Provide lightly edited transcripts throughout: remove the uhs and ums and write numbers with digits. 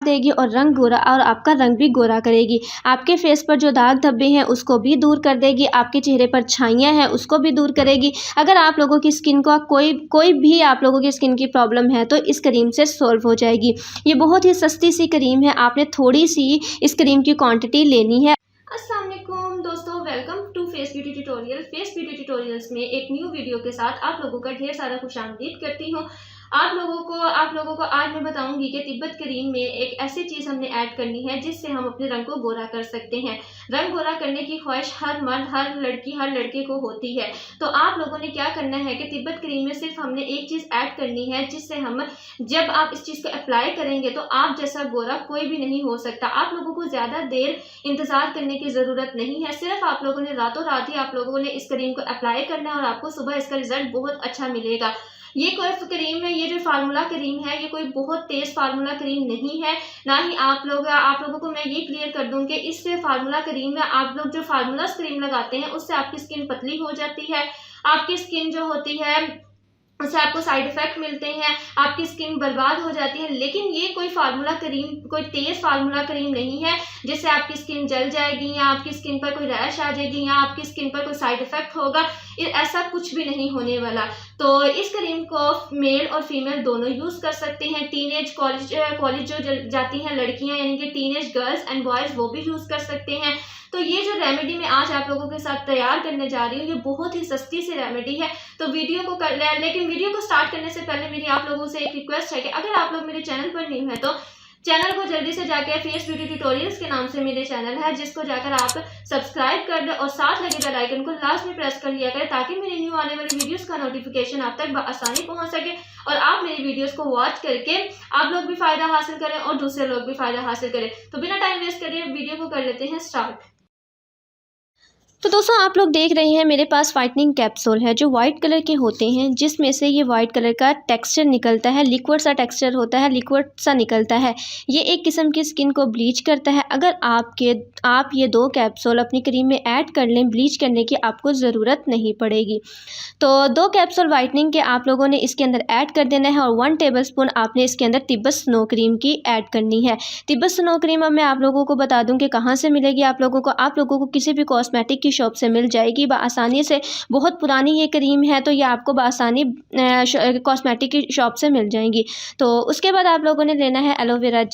देगी और रंग गोरा और आपका रंग भी गोरा करेगी। आपके फेस पर जो दाग धब्बे हैं उसको भी दूर कर देगी। आपके चेहरे पर छाइयाँ हैं उसको भी दूर करेगी। अगर आप लोगों की स्किन का कोई भी आप लोगों की स्किन की प्रॉब्लम है तो इस क्रीम से सॉल्व हो जाएगी। ये बहुत ही सस्ती सी क्रीम है, आपने थोड़ी सी इस क्रीम की क्वांटिटी लेनी है। अस्सलाम वालेकुम दोस्तों, welcome to face beauty tutorial. Face beauty tutorials में एक न्यू वीडियो के साथ आप लोगों का ढेर सारा खुशामदीद करती हूँ। आप लोगों को आज मैं बताऊंगी कि तिब्बत क्रीम में एक ऐसी चीज़ हमने ऐड करनी है जिससे हम अपने रंग को गोरा कर सकते हैं। रंग गोरा करने की ख्वाहिश हर मर्द, हर लड़की, हर लड़के को होती है। तो आप लोगों ने क्या करना है कि तिब्बत क्रीम में सिर्फ हमने एक चीज़ ऐड करनी है जिससे हम, जब आप इस चीज़ को अप्लाई करेंगे तो आप जैसा गोरा कोई भी नहीं हो सकता। आप लोगों को ज़्यादा देर इंतज़ार करने की ज़रूरत नहीं है। सिर्फ आप लोगों ने रातों रात ही आप लोगों ने इस क्रीम को अप्लाई करना है और आपको सुबह इसका रिजल्ट बहुत अच्छा मिलेगा। ये कोई क्रीम है, ये जो फार्मूला क्रीम है, ये कोई बहुत तेज़ फार्मूला क्रीम नहीं है। ना ही आप लोगों को मैं ये क्लियर कर दूं कि इस फार्मूला क्रीम में आप लोग जो फार्मूला क्रीम लगाते हैं उससे आपकी स्किन पतली हो जाती है। आपकी स्किन जो होती है उससे आपको साइड इफेक्ट मिलते हैं, आपकी स्किन बर्बाद हो जाती है। लेकिन ये कोई फार्मूला क्रीम, कोई तेज़ फार्मूला क्रीम नहीं है जिससे आपकी स्किन जल जाएगी या आपकी स्किन पर कोई रैश आ जाएगी या आपकी स्किन पर कोई साइड इफेक्ट होगा। ऐसा कुछ भी नहीं होने वाला। तो इस क्रीम को मेल और फीमेल दोनों यूज़ कर सकते हैं। टीनेज कॉलेज जो जाती हैं लड़कियां, यानी कि टीनेज गर्ल्स एंड बॉयज़, वो भी यूज़ कर सकते हैं। तो ये जो रेमेडी मैं आज आप लोगों के साथ तैयार करने जा रही हूँ, ये बहुत ही सस्ती सी रेमेडी है। तो वीडियो को लेकिन वीडियो को स्टार्ट करने से पहले मेरी आप लोगों से एक रिक्वेस्ट है कि अगर आप लोग मेरे चैनल पर न्यू है तो चैनल को जल्दी से जाकर फेस ब्यूटी ट्यूटोरियल्स के नाम से मेरे चैनल है, जिसको जाकर आप सब्सक्राइब कर दें और साथ लगे बेल आइकन को लास्ट में प्रेस कर लिया करें ताकि मेरी न्यू आने वाली वीडियोस का नोटिफिकेशन आप तक आसानी पहुंच सके और आप मेरी वीडियोस को वॉच करके आप लोग भी फायदा हासिल करें और दूसरे लोग भी फायदा हासिल करें। तो बिना टाइम वेस्ट करिए वीडियो को कर लेते हैं स्टार्ट। तो दोस्तों आप लोग देख रहे हैं मेरे पास वाइटनिंग कैप्सूल है जो वाइट कलर के होते हैं, जिसमें से ये वाइट कलर का टेक्सचर निकलता है, लिक्विड सा टेक्सचर होता है, लिक्विड सा निकलता है। ये एक किस्म की स्किन को ब्लीच करता है। अगर आप ये 2 कैप्सूल अपनी क्रीम में ऐड कर लें, ब्लीच करने की आपको ज़रूरत नहीं पड़ेगी। तो 2 कैप्सूल वाइटनिंग के आप लोगों ने इसके अंदर ऐड कर देना है और 1 टेबलस्पून आपने इसके अंदर तिब्बत स्नो क्रीम की ऐड करनी है। तिब्बत स्नो क्रीम अब मैं आप लोगों को बता दूं कि कहाँ से मिलेगी। आप लोगों को किसी भी कॉस्मेटिक शॉप से मिल जाएगी आसानी से। बहुत पुरानी ये क्रीम है तो ये आपको आसानी कॉस्मेटिक की शॉप से मिल जाएंगी। तो उसके बाद आप लोगों ने लेना है एलोवेरा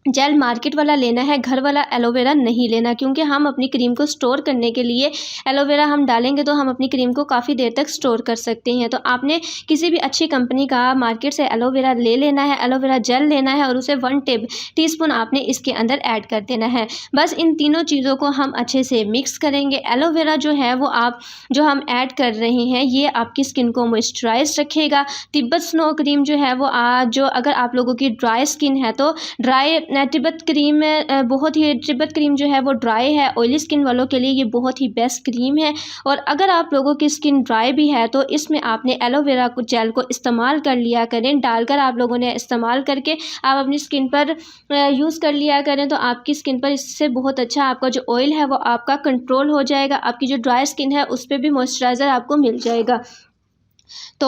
जेल मार्केट वाला लेना है, घर वाला एलोवेरा नहीं लेना, क्योंकि हम अपनी क्रीम को स्टोर करने के लिए एलोवेरा हम डालेंगे तो हम अपनी क्रीम को काफ़ी देर तक स्टोर कर सकते हैं। तो आपने किसी भी अच्छी कंपनी का मार्केट से एलोवेरा ले लेना है, एलोवेरा जेल लेना है और उसे 1 टीस्पून आपने इसके अंदर ऐड कर देना है। बस इन तीनों चीज़ों को हम अच्छे से मिक्स करेंगे। एलोवेरा जो है वो जो हम ऐड कर रहे हैं ये आपकी स्किन को मॉइस्चराइज रखेगा। तिब्बत स्नो क्रीम जो है वो जो अगर आप लोगों की ड्राई स्किन है तो तिब्बत क्रीम जो है वो ड्राई है, ऑयली स्किन वालों के लिए ये बहुत ही बेस्ट क्रीम है। और अगर आप लोगों की स्किन ड्राई भी है तो इसमें आपने एलोवेरा जेल को इस्तेमाल कर लिया करें। डालकर आप लोगों ने इस्तेमाल करके आप अपनी स्किन पर यूज़ कर लिया करें तो आपकी स्किन पर इससे बहुत अच्छा आपका जो ऑयल है वो आपका कंट्रोल हो जाएगा। आपकी जो ड्राई स्किन है उस पर भी मॉइस्चराइज़र आपको मिल जाएगा, तो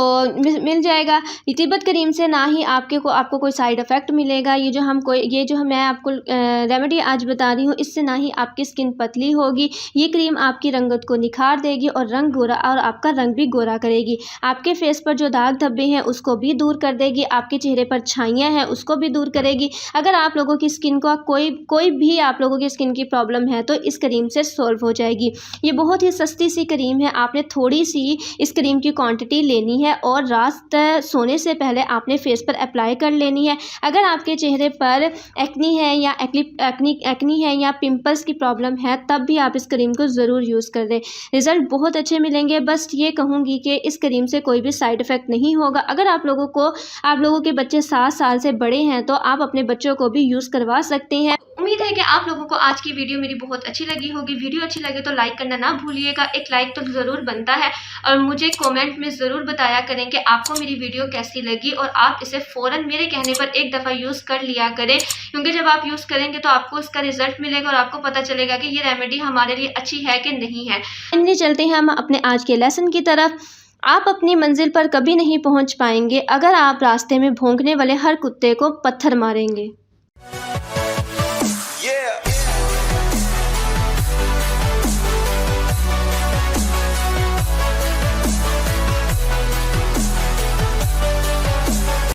मिल जाएगा। तिब्बत क्रीम से ना ही आपको कोई साइड इफ़ेक्ट मिलेगा। ये जो मैं आपको रेमेडी आज बता रही हूँ इससे ना ही आपकी स्किन पतली होगी। ये क्रीम आपकी रंगत को निखार देगी और रंग गोरा और आपका रंग भी गोरा करेगी। आपके फेस पर जो दाग धब्बे हैं उसको भी दूर कर देगी। आपके चेहरे पर छाइयाँ हैं उसको भी दूर करेगी। अगर आप लोगों की स्किन का कोई भी आप लोगों की स्किन की प्रॉब्लम है तो इस क्रीम से सॉल्व हो जाएगी। ये बहुत ही सस्ती सी क्रीम है, आपने थोड़ी सी इस क्रीम की क्वांटिटी लेनी है और रात सोने से पहले आपने फेस पर अप्लाई कर लेनी है। अगर आपके चेहरे पर एक्नी है या पिंपल्स की प्रॉब्लम है तब भी आप इस क्रीम को ज़रूर यूज़ कर लें, रिज़ल्ट बहुत अच्छे मिलेंगे। बस ये कहूँगी कि इस क्रीम से कोई भी साइड इफ़ेक्ट नहीं होगा। अगर आप लोगों के बच्चे 7 साल से बड़े हैं तो आप अपने बच्चों को भी यूज़ करवा सकते हैं। उम्मीद है कि आप लोगों को आज की वीडियो मेरी बहुत अच्छी लगी होगी। वीडियो अच्छी लगे तो लाइक करना ना भूलिएगा, एक लाइक तो ज़रूर बनता है। और मुझे कमेंट में ज़रूर बताया करें कि आपको मेरी वीडियो कैसी लगी और आप इसे फ़ौरन मेरे कहने पर एक दफ़ा यूज़ कर लिया करें, क्योंकि जब आप यूज़ करेंगे तो आपको इसका रिजल्ट मिलेगा और आपको पता चलेगा कि ये रेमेडी हमारे लिए अच्छी है कि नहीं है। इनके चलते हैं हम अपने आज के लेसन की तरफ। आप अपनी मंजिल पर कभी नहीं पहुंच पाएंगे अगर आप रास्ते में भौंकने वाले हर कुत्ते को पत्थर मारेंगे।